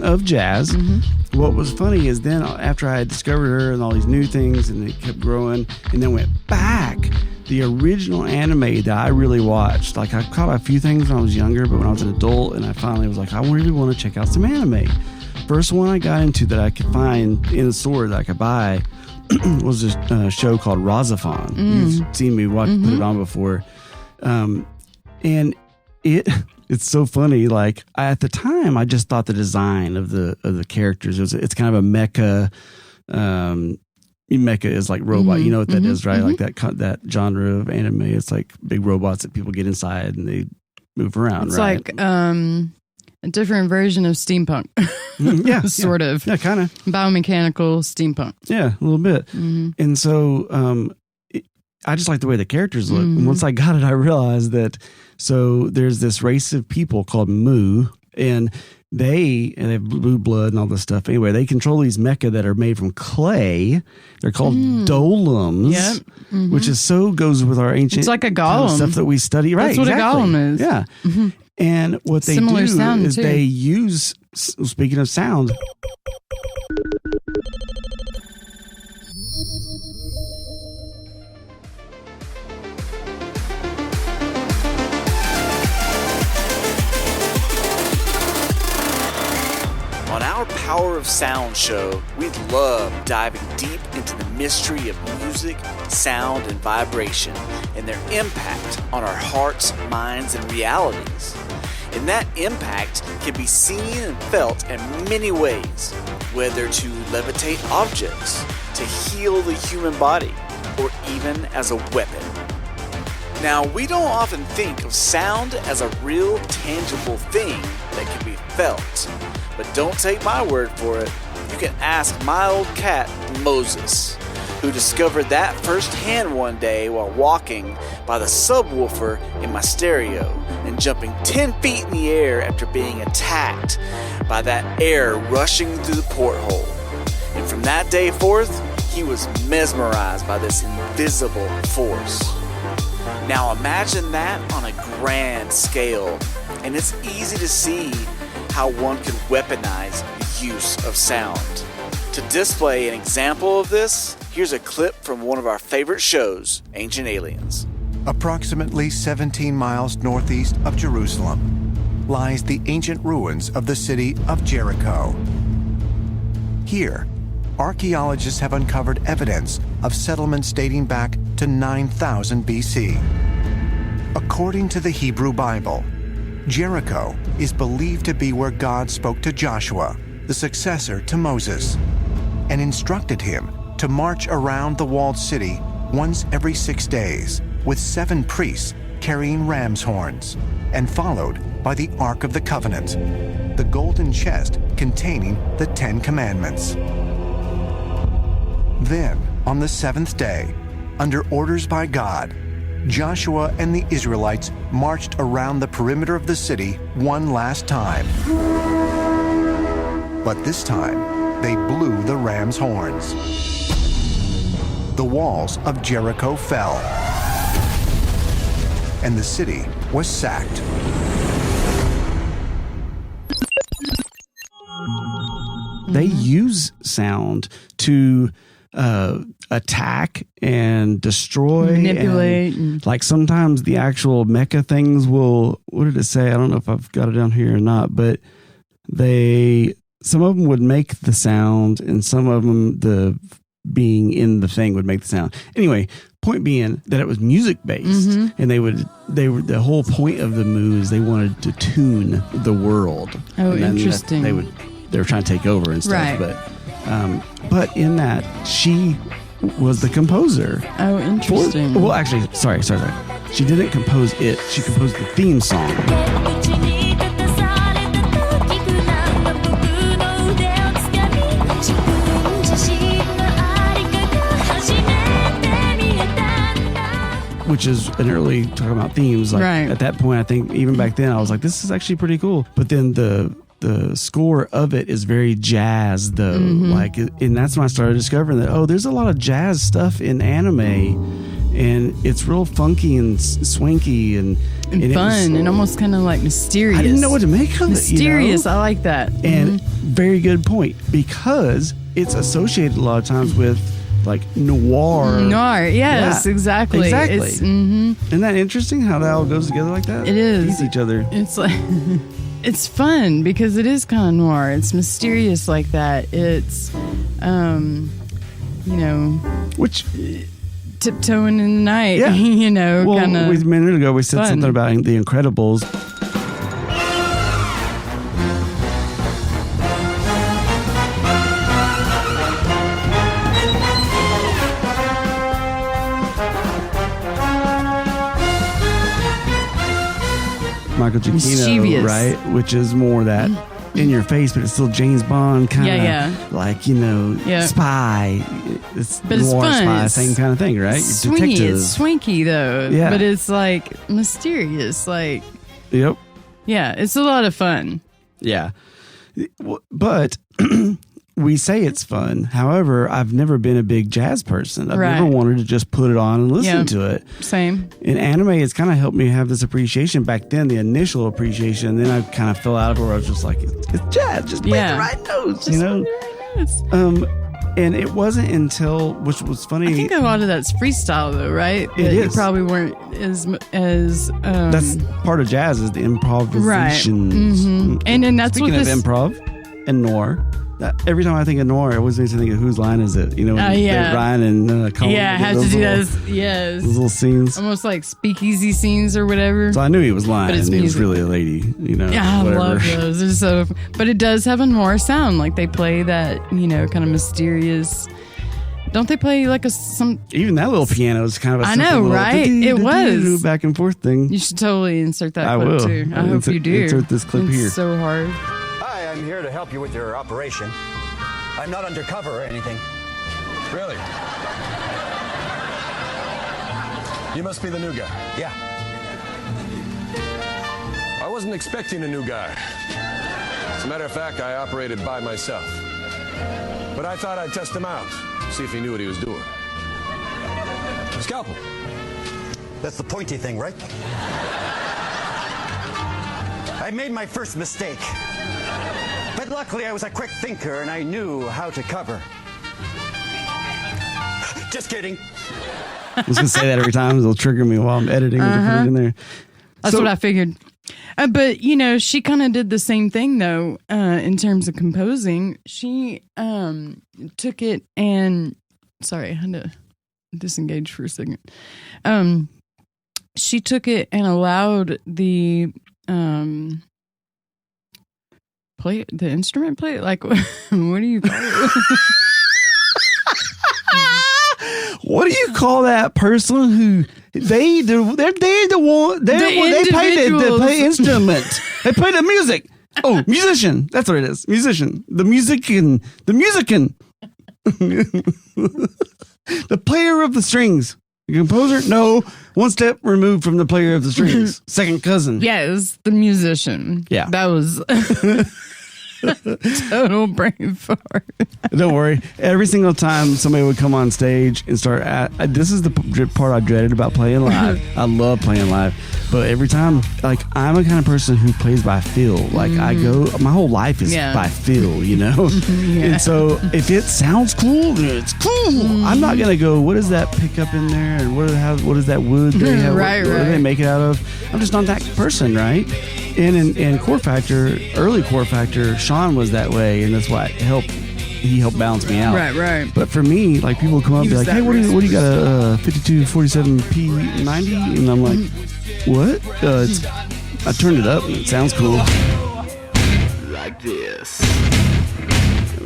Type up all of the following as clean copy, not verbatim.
of jazz. What was funny is then after I had discovered her and all these new things, and it kept growing, and then went back, the original anime that I really watched, like I caught a few things when I was younger, but when I was an adult and I finally was like, I really want to check out some anime. First one I got into that I could find in a store that I could buy was a show called Razafon. You've seen me put it on before. And it's so funny. Like at the time, I just thought the design of the characters it's kind of a mecha. Mecha is like robot. You know what that is, right? Like that genre of anime. It's like big robots that people get inside and they move around. It's right? like a different version of steampunk. Yeah, sort of. Yeah, kind of biomechanical steampunk. Yeah, a little bit. And so I just like the way the characters look. And once I got it, I realized that there's this race of people called Mu, and they have blue blood and all this stuff. Anyway, they control these mecha that are made from clay. They're called dolems, which is goes with our ancient it's like a golem. Stuff that we study. Right, that's what exactly. a golem is. Yeah. And what they Similar do sound is too. they use, speaking of sound, on our Power of Sound show, we love diving deep into the mystery of music, sound, and vibration, and their impact on our hearts, minds, and realities. And that impact can be seen and felt in many ways, whether to levitate objects, to heal the human body, or even as a weapon. Now, we don't often think of sound as a real, tangible thing that can be felt. But don't take my word for it. You can ask my old cat, Moses, who discovered that firsthand one day while walking by the subwoofer in my stereo and jumping 10 feet in the air after being attacked by that air rushing through the porthole. And from that day forth, he was mesmerized by this invisible force. Now imagine that on a grand scale, and it's easy to see how one can weaponize the use of sound. To display an example of this, here's a clip from one of our favorite shows, Ancient Aliens. Approximately 17 miles northeast of Jerusalem lies the ancient ruins of the city of Jericho. Here, archaeologists have uncovered evidence of settlements dating back to 9000 BC. According to the Hebrew Bible, Jericho is believed to be where God spoke to Joshua, the successor to Moses, and instructed him to march around the walled city once every 6 days with 7 priests carrying ram's horns, and followed by the Ark of the Covenant, the golden chest containing the 10 Commandments. Then, on the 7th day, under orders by God, Joshua and the Israelites marched around the perimeter of the city one last time. But this time, they blew the ram's horns. The walls of Jericho fell, and the city was sacked. They use sound to attack and destroy, manipulate, and like sometimes the actual mecha things will, what did it say? I don't know if I've got it down here or not, but some of them would make the sound, and some of them, the being in the thing would make the sound. Anyway, point being that it was music based, and they were the whole point of the Mu is they wanted to tune the world. Oh, interesting. They were trying to take over and stuff, right. But in that, she was the composer. Oh, interesting. Well, actually, sorry. She didn't compose it. She composed the theme song. Which is an early, talking about themes. Like right. At that point, I think even back then, I was like, this is actually pretty cool. But then the score of it is very jazz, though. And that's when I started discovering that, there's a lot of jazz stuff in anime, and it's real funky and swanky and fun and almost kind of like mysterious. I didn't know what to make of mysterious. it. I like that. And very good point, because it's associated a lot of times with like noir. Noir, yes, Yeah, exactly. exactly. Isn't that interesting how that all goes together like that? It is. Feeds each other. It's like it's fun because it is kind of noir. It's mysterious like that. It's Which, tiptoeing in the night. Yeah. well, kind of. a minute ago we said fun. something about The Incredibles. Michael Giacchino, Mischievous. right? Which is more that in your face, but it's still James Bond kind of like, spy. It's But it's noir fun. spy, It's same kind of thing, right? You're swingy. detective. It's swanky though. Yeah. But it's like mysterious. Like, Yep. yeah, it's a lot of fun. Yeah. But we say it's fun. However, I've never been a big jazz person. I've never wanted to just put it on and listen to it. Same. In anime, it's kind of helped me have this appreciation back then, the initial appreciation. Then I kind of fell out of it where I was just like, it's jazz. Just play the right notes, And it wasn't until, which was funny. I think a lot of that's freestyle though, right? It is. You probably weren't as that's part of jazz is the improvisation. Right. Mm-hmm. And that's Speaking what of improv and noir, every time I think of noir, I always makes me think of whose line is it? Ryan and Colin. Yeah, I have to do those. Yes, those little scenes, almost like speakeasy scenes or whatever. So I knew he was lying, but and he was really a lady. Yeah, whatever. I love those. They're so. But it does have a noir sound. Like they play that, kind of mysterious. Don't they play like some? Even that little piano is kind of a I know, little right? It was back and forth thing. You should totally insert that I clip will. too. I hope you do. Insert this clip it's here. So hard. Hi, I'm here to help you with your operation. I'm not undercover or anything. Really? You must be the new guy. Yeah. I wasn't expecting a new guy. As a matter of fact, I operated by myself. But I thought I'd test him out, see if he knew what he was doing. Scalpel. That's the pointy thing, right? I made my first mistake. But luckily, I was a quick thinker and I knew how to cover. Just kidding. I was going to say that every time. It'll trigger me while I'm editing to put it in there. That's what I figured. But, she kind of did the same thing, though, in terms of composing. She took it and... Sorry, I had to disengage for a second. She took it and allowed the... the instrument play? Like, what do you call it? What do you call that person who they play instrument. They play the music. Oh, musician. That's what it is. Musician. The musician. The player of the strings. The composer? No. One step removed from the player of the strings. Second cousin. Yes, the musician. Yeah. That was total brain fart. Don't worry. Every single time somebody would come on stage and start this is the part I dreaded about playing live. I love playing live. But every time, like, I'm the kind of person who plays by feel. Like, I go, my whole life is by feel, And so if it sounds cool, then it's cool. I'm not going to go, what is that pickup in there? And what is that wood they have? What do they make it out of? I'm just not that person, right? And in Core Factor, early Core Factor, Sean was that way, and that's why he helped balance me out. Right. But for me, like, people come up and be like, hey, what do you got, a 5247P90? And I'm like, what? I turned it up and it sounds cool. Like this.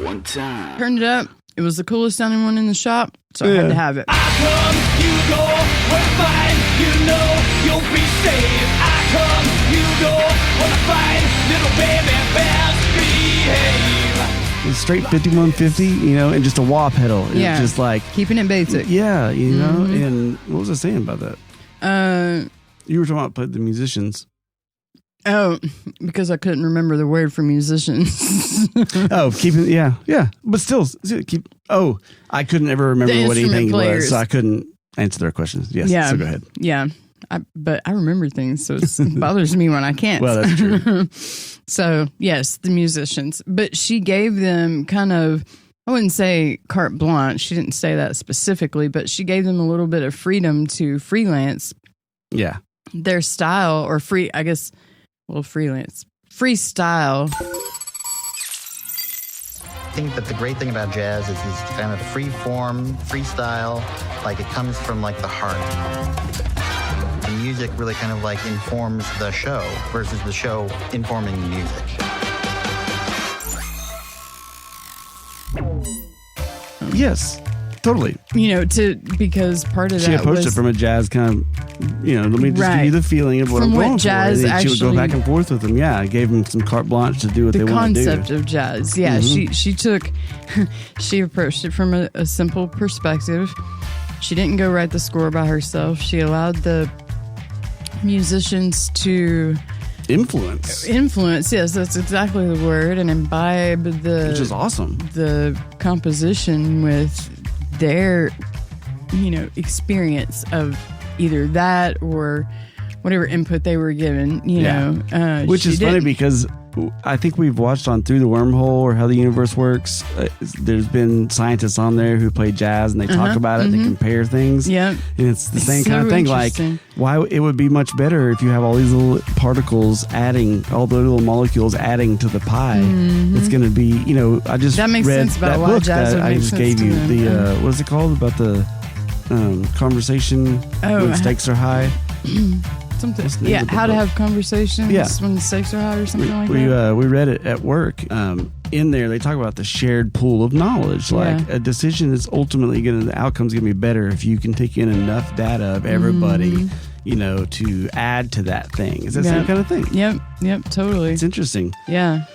One time. Turned it up. It was the coolest sounding one in the shop, so I had to have it. I come, you go, we're fine, you know you'll be safe. I come, you go, we're fine, little baby bears behave. It's straight 5150, and just a wah pedal. It's just like keeping it basic. Yeah, And what was I saying about that? You were talking about the musicians. Oh, because I couldn't remember the word for musicians. But still, I couldn't ever remember what anything was, so I couldn't answer their questions. Yes, so go ahead. Yeah. but I remember things, so it bothers me when I can't. Well, that's true. So, yes, the musicians. But she gave them kind of, I wouldn't say carte blanche. She didn't say that specifically, but she gave them a little bit of freedom to freelance Yeah. their style or freelance. Freestyle. I think that the great thing about jazz is this kind of free form, freestyle, like it comes from like the heart. The music really kind of like informs the show versus the show informing the music. Yes, totally. Because part of She that approached was it from a jazz kind of, let me just give you the feeling of what From I'm what going jazz for. And then she would go actually- back and forth with them. Yeah, I gave them some carte blanche to do what the they want to do. concept of jazz. Yeah, she approached it from a simple perspective. She didn't go write the score by herself. She allowed the musicians to Influence. Yes, that's exactly the word, and imbibe Which is awesome. the composition with their experience of either that or whatever input they were given. Which is funny because I think we've watched on Through the Wormhole or How the Universe Works. There's been scientists on there who play jazz and they talk about it and they compare things. Yep. And it's the same so kind of thing. Like, why it would be much better if you have all these little particles adding, all the little molecules adding to the pie. It's going to be, I just That makes read sense about that why book jazz that would I make just sense gave to you. them. The, what is it called? About the conversation when stakes are high. Something. What's the name Yeah, of the how to book? have conversations when the stakes are high or something like that. We read it at work. In there, they talk about the shared pool of knowledge. Like a decision is ultimately the outcome's going to be better if you can take in enough data of everybody, to add to that thing. It's that same kind of thing. Yep, totally. It's interesting. Yeah.